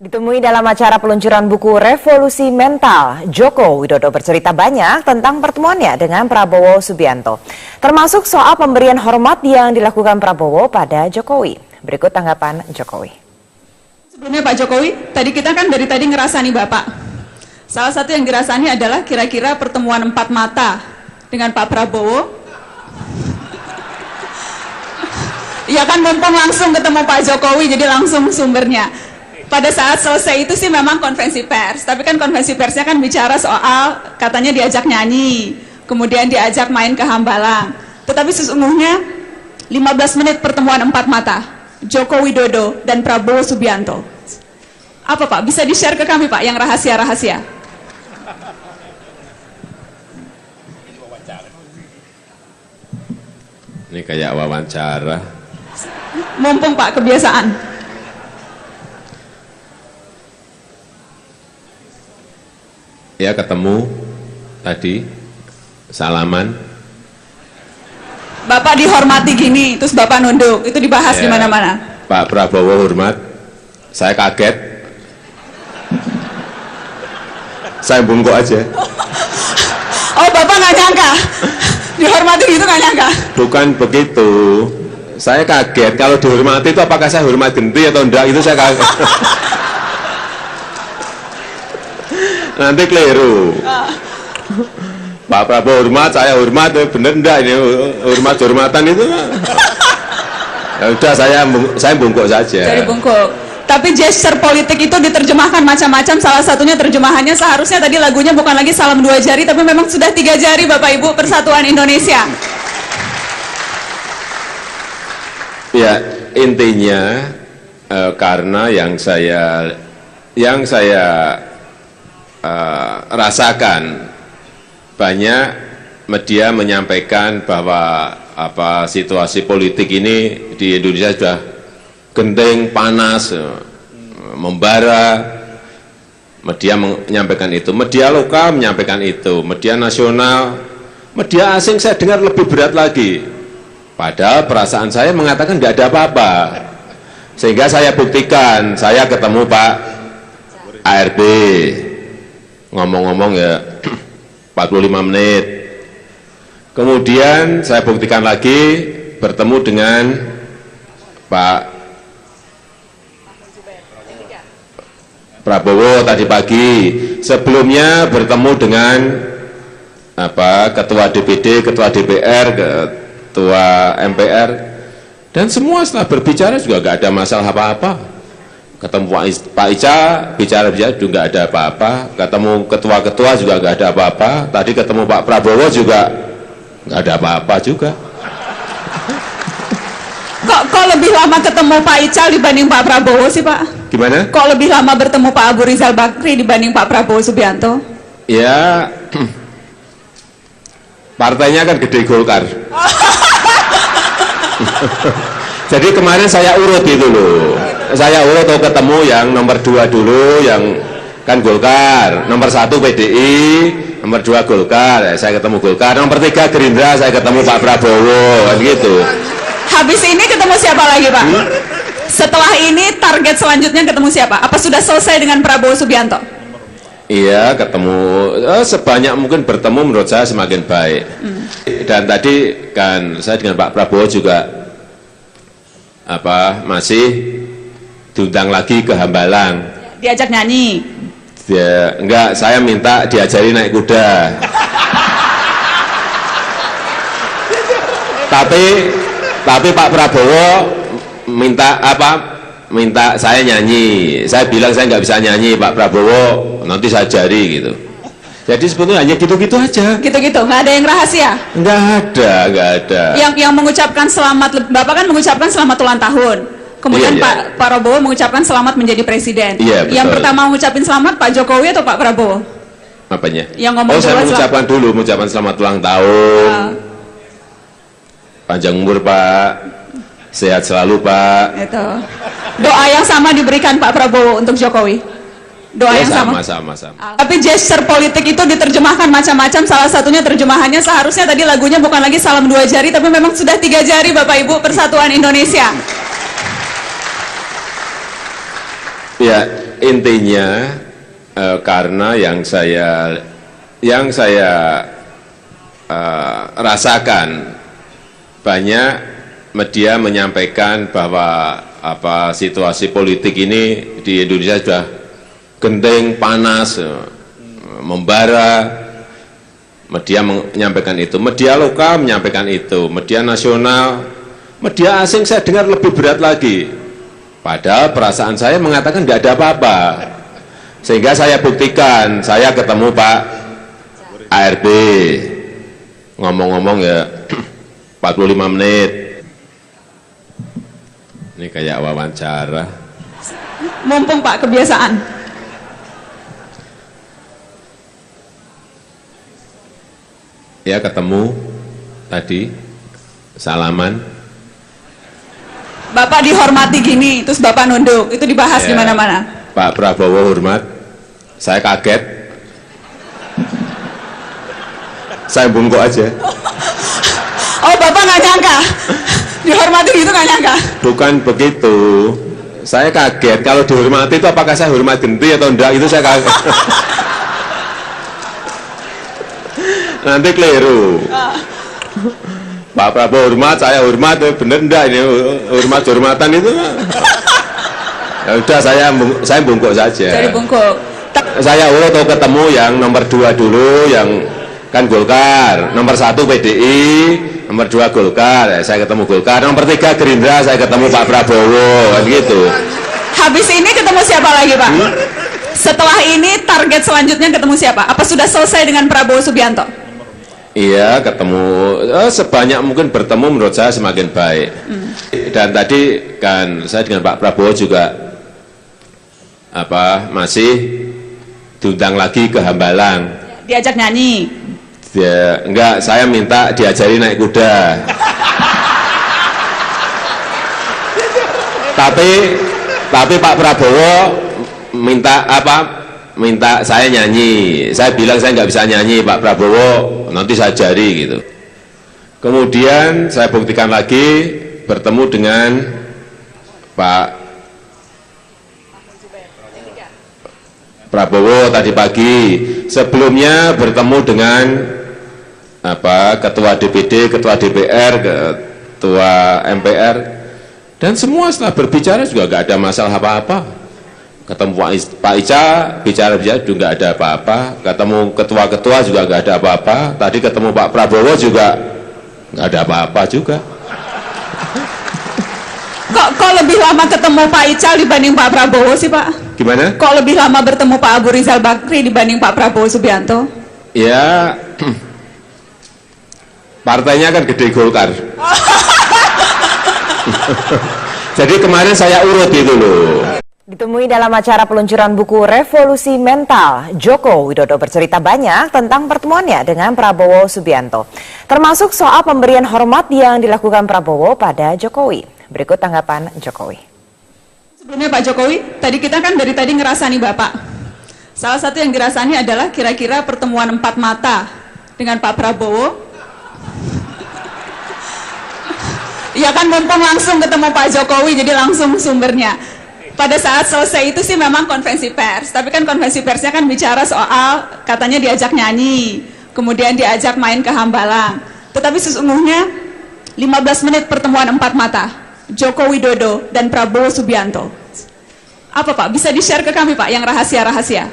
Ditemui dalam acara peluncuran buku Revolusi Mental, Joko Widodo bercerita banyak tentang pertemuannya dengan Prabowo Subianto, termasuk soal pemberian hormat yang dilakukan Prabowo pada Jokowi. Berikut tanggapan Jokowi. Sebelumnya Pak Jokowi, kita kan dari tadi ngerasani Bapak. Salah satu yang dirasani adalah kira-kira pertemuan empat mata dengan Pak Prabowo. Ya kan mumpung langsung ketemu Pak Jokowi, jadi langsung sumbernya. Pada saat selesai itu sih memang konferensi pers, tapi kan konferensi persnya kan bicara soal katanya diajak nyanyi, kemudian diajak main ke Hambalang. Tetapi sesungguhnya 15 menit pertemuan empat mata, Joko Widodo dan Prabowo Subianto. Apa Pak, bisa di-share ke kami Pak yang rahasia-rahasia? Ini kayak wawancara. Mumpung Pak, kebiasaan. Ya ketemu tadi, salaman. Bapak dihormati gini, terus Bapak nunduk, itu dibahas di mana-mana. Pak Prabowo hormat, saya kaget. Saya bungkuk aja. Oh Bapak nggak nyangka, dihormati gitu nggak nyangka? Bukan begitu, saya kaget. Kalau dihormati itu apakah saya hormat genti atau enggak, itu saya kaget. Nanti keliru. Pak Prabowo hormat, saya hormat, bener enggak ini hormatan itu? Ya udah, saya bungkuk saja. Jadi bungkuk. Tapi gesture politik itu diterjemahkan macam-macam. Salah satunya terjemahannya seharusnya tadi lagunya bukan lagi salam dua jari, tapi memang sudah 3 jari Bapak Ibu, Persatuan Indonesia. Ya intinya karena yang saya rasakan, banyak media menyampaikan bahwa situasi politik ini di Indonesia sudah genting, panas, membara. Media menyampaikan itu, media lokal menyampaikan itu, media nasional, media asing saya dengar lebih berat lagi. Padahal perasaan saya mengatakan nggak ada apa-apa. Sehingga saya buktikan, saya ketemu Pak ARB, ngomong-ngomong ya 45 menit. Kemudian saya buktikan lagi bertemu dengan Pak Prabowo tadi pagi. Sebelumnya bertemu dengan Ketua DPD, Ketua DPR, Ketua MPR, dan semua setelah berbicara juga nggak ada masalah apa-apa. Ketemu Pak Ica, bicara juga nggak ada apa-apa. Ketemu ketua-ketua juga nggak ada apa-apa. Tadi ketemu Pak Prabowo juga nggak ada apa-apa juga. Kok lebih lama ketemu Pak Ical dibanding Pak Prabowo sih Pak? Gimana? Kok lebih lama bertemu Pak Abu Rizal Bakri dibanding Pak Prabowo Subianto? Ya, partainya kan gede, Golkar. Jadi kemarin saya urut itu loh. Saya urut ketemu yang nomor 2 dulu, yang kan Golkar, nomor 1 PDI, nomor 2 Golkar, saya ketemu Golkar, nomor 3 Gerindra, saya ketemu Pak Prabowo, kan gitu. Habis ini ketemu siapa lagi Pak? Setelah ini target selanjutnya ketemu siapa? Apa sudah selesai dengan Prabowo Subianto? Iya, ketemu sebanyak mungkin bertemu, menurut saya semakin baik. Dan tadi kan saya dengan Pak Prabowo juga masih diundang lagi ke Hambalang. Diajak nyanyi? Ya, enggak, saya minta diajari naik kuda. Tapi Pak Prabowo minta minta saya nyanyi. Saya bilang saya nggak bisa nyanyi, Pak Prabowo, nanti saya ajari gitu. Jadi sebetulnya hanya gitu-gitu aja. Gitu-gitu, nggak ada yang rahasia? Nggak ada. Yang mengucapkan selamat, Bapak kan mengucapkan selamat ulang tahun. Kemudian iya. Pak Prabowo mengucapkan selamat menjadi presiden. Iya, betul. Yang pertama mengucapin selamat Pak Jokowi atau Pak Prabowo? Apanya? Yang ngomong saya mengucapkan dulu, mengucapkan selamat ulang tahun. Panjang umur Pak, sehat selalu Pak. Itu. Doa yang sama diberikan Pak Prabowo untuk Jokowi. Doa yang sama. Tapi gesture politik itu diterjemahkan macam-macam. Salah satunya terjemahannya seharusnya tadi lagunya bukan lagi salam 2 jari, tapi memang sudah 3 jari Bapak Ibu, Persatuan Indonesia. Ya, intinya karena yang saya rasakan banyak media menyampaikan bahwa situasi politik ini di Indonesia sudah genting, panas, membara. Media menyampaikan itu, media lokal menyampaikan itu, media nasional, media asing saya dengar lebih berat lagi. Padahal perasaan saya mengatakan tidak ada apa-apa. Sehingga saya buktikan, saya ketemu Pak ARB, ngomong-ngomong ya 45 menit. Ini kayak wawancara. Mumpung Pak kebiasaan. Ya ketemu tadi, salaman. Bapak dihormati gini, terus Bapak nunduk, itu dibahas Ya, di mana-mana. Pak Prabowo hormat, saya kaget. Saya bungkuk aja. Oh, Bapak nggak nyangka, dihormati gitu nggak nyangka. Bukan begitu, saya kaget. Kalau dihormati itu apakah saya hormat genti atau enggak, itu saya kaget. Nanti keliru. Pak Prabowo hormat, saya hormat, bener enggak ini hormatan itu? Ya udah, saya bungkuk saja. Jadi bungkuk. Saya tahu ketemu yang nomor 2 dulu, yang kan Golkar, nomor 1 PDI, nomor 2 Golkar, saya ketemu Golkar, nomor 3 Gerindra, saya ketemu Pak Prabowo, kan gitu. Habis ini ketemu siapa lagi, Pak? Setelah ini target selanjutnya ketemu siapa? Apa sudah selesai dengan Prabowo Subianto? Iya, ketemu sebanyak mungkin bertemu, menurut saya semakin baik. Dan tadi kan saya dengan Pak Prabowo juga masih diundang lagi ke Hambalang. Diajak nyanyi. Enggak, saya minta diajari naik kuda. tapi Pak Prabowo minta minta saya nyanyi. Saya bilang saya nggak bisa nyanyi, Pak Prabowo, nanti saya ajari gitu. Kemudian saya buktikan lagi bertemu dengan Pak Prabowo tadi pagi. Sebelumnya bertemu dengan ketua DPD, ketua DPR, ketua MPR, dan semua setelah berbicara juga nggak ada masalah apa-apa. Ketemu Pak Ica, bicara juga nggak ada apa-apa. Ketemu ketua-ketua juga nggak ada apa-apa. Tadi ketemu Pak Prabowo juga nggak ada apa-apa juga. Kok lebih lama ketemu Pak Ical dibanding Pak Prabowo sih, Pak? Gimana? Kok lebih lama bertemu Pak Abu Rizal Bakri dibanding Pak Prabowo Subianto? Ya, partainya kan gede, Golkar. Jadi kemarin saya urut itu loh. Ditemui dalam acara peluncuran buku Revolusi Mental, Joko Widodo bercerita banyak tentang pertemuannya dengan Prabowo Subianto, termasuk soal pemberian hormat yang dilakukan Prabowo pada Jokowi. Berikut tanggapan Jokowi. Sebelumnya Pak Jokowi, tadi kita kan dari tadi ngerasani Bapak. Salah satu yang dirasani adalah kira-kira pertemuan 4 mata dengan Pak Prabowo. Ya kan, mumpung langsung ketemu Pak Jokowi, jadi langsung sumbernya. Pada saat selesai itu sih memang konferensi pers, tapi kan konferensi persnya kan bicara soal katanya diajak nyanyi, kemudian diajak main ke Hambalang. Tetapi sesungguhnya 15 menit pertemuan 4 mata, Joko Widodo dan Prabowo Subianto. Apa Pak, bisa di-share ke kami Pak yang rahasia-rahasia?